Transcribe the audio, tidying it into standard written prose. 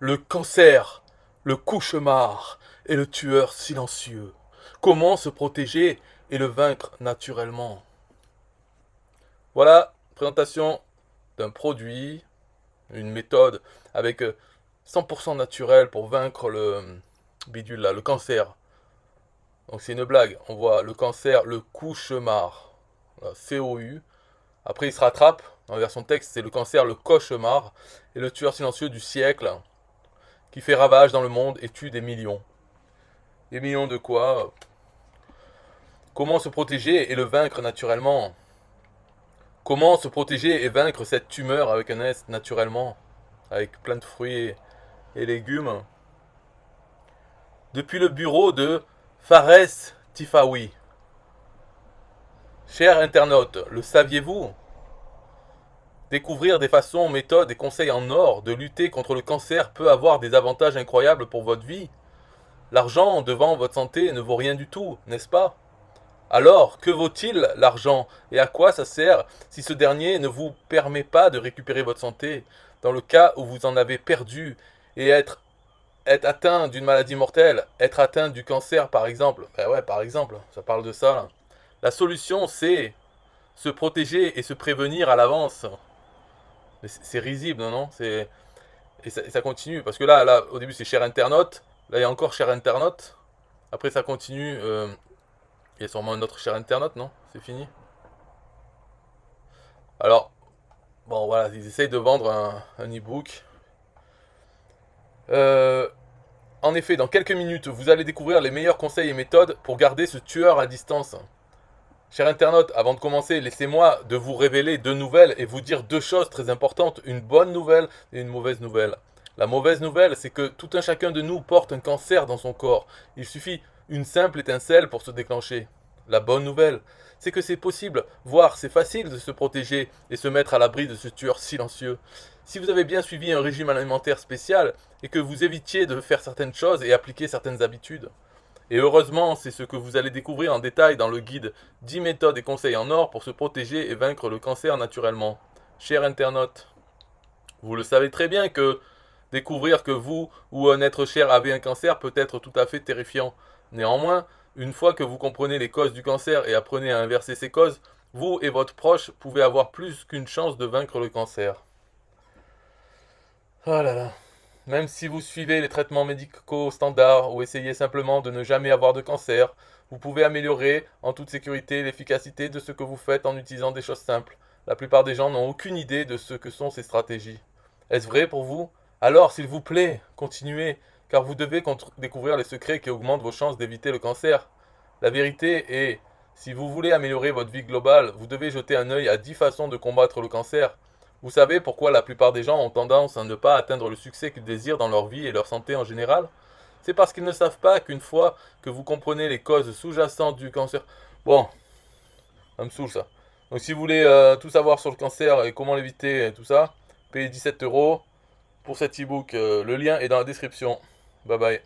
Le cancer, le cauchemar et le tueur silencieux. Comment se protéger et le vaincre naturellement? Voilà, présentation d'un produit, une méthode avec 100% naturel pour vaincre le bidule là, le cancer. Donc c'est une blague, on voit le cancer, le cauchemar, voilà, COU. Après il se rattrape, en version texte c'est le cancer, le cauchemar et le tueur silencieux du siècle qui fait ravage dans le monde et tue des millions. Des millions de quoi? Comment se protéger et le vaincre naturellement? Comment se protéger et vaincre cette tumeur avec un S naturellement? Avec plein de fruits et légumes. Depuis le bureau de Fares Tifawi. Chers internautes, le saviez-vous? Découvrir des façons, méthodes et conseils en or de lutter contre le cancer peut avoir des avantages incroyables pour votre vie. L'argent devant votre santé ne vaut rien du tout, n'est-ce pas? Alors, que vaut-il l'argent et à quoi ça sert si ce dernier ne vous permet pas de récupérer votre santé dans le cas où vous en avez perdu et être atteint d'une maladie mortelle, être atteint du cancer par exemple? Ben ouais, par exemple, ça parle de ça là. La solution c'est se protéger et se prévenir à l'avance. Mais c'est risible, non? Et ça continue parce que là, au début c'est cher internaute, là il y a encore cher internaute. Après ça continue, il y a sûrement un autre cher internaute, non? C'est fini. Alors, bon, voilà, ils essayent de vendre un e-book. Euh, En effet, dans quelques minutes, vous allez découvrir les meilleurs conseils et méthodes pour garder ce tueur à distance. Cher internaute, avant de commencer, laissez-moi de vous révéler deux nouvelles et vous dire deux choses très importantes, une bonne nouvelle et une mauvaise nouvelle. La mauvaise nouvelle, c'est que tout un chacun de nous porte un cancer dans son corps. Il suffit une simple étincelle pour se déclencher. La bonne nouvelle, c'est que c'est possible, voire c'est facile de se protéger et se mettre à l'abri de ce tueur silencieux. Si vous avez bien suivi un régime alimentaire spécial et que vous évitiez de faire certaines choses et appliquer certaines habitudes. Et heureusement, c'est ce que vous allez découvrir en détail dans le guide 10 méthodes et conseils en or pour se protéger et vaincre le cancer naturellement. Cher internaute, vous le savez très bien que découvrir que vous ou un être cher avez un cancer peut être tout à fait terrifiant. Néanmoins, une fois que vous comprenez les causes du cancer et apprenez à inverser ces causes, vous et votre proche pouvez avoir plus qu'une chance de vaincre le cancer. Oh là là. Même si vous suivez les traitements médicaux standards ou essayez simplement de ne jamais avoir de cancer, vous pouvez améliorer en toute sécurité l'efficacité de ce que vous faites en utilisant des choses simples. La plupart des gens n'ont aucune idée de ce que sont ces stratégies. Est-ce vrai pour vous? Alors, s'il vous plaît, continuez, car vous devez découvrir les secrets qui augmentent vos chances d'éviter le cancer. La vérité est, si vous voulez améliorer votre vie globale, vous devez jeter un œil à 10 façons de combattre le cancer. Vous savez pourquoi la plupart des gens ont tendance à ne pas atteindre le succès qu'ils désirent dans leur vie et leur santé en général? C'est parce qu'ils ne savent pas qu'une fois que vous comprenez les causes sous-jacentes du cancer... Bon, ça me saoule ça. Donc si vous voulez tout savoir sur le cancer et comment l'éviter et tout ça, payez 17 € pour cet e-book. Le lien est dans la description. Bye bye.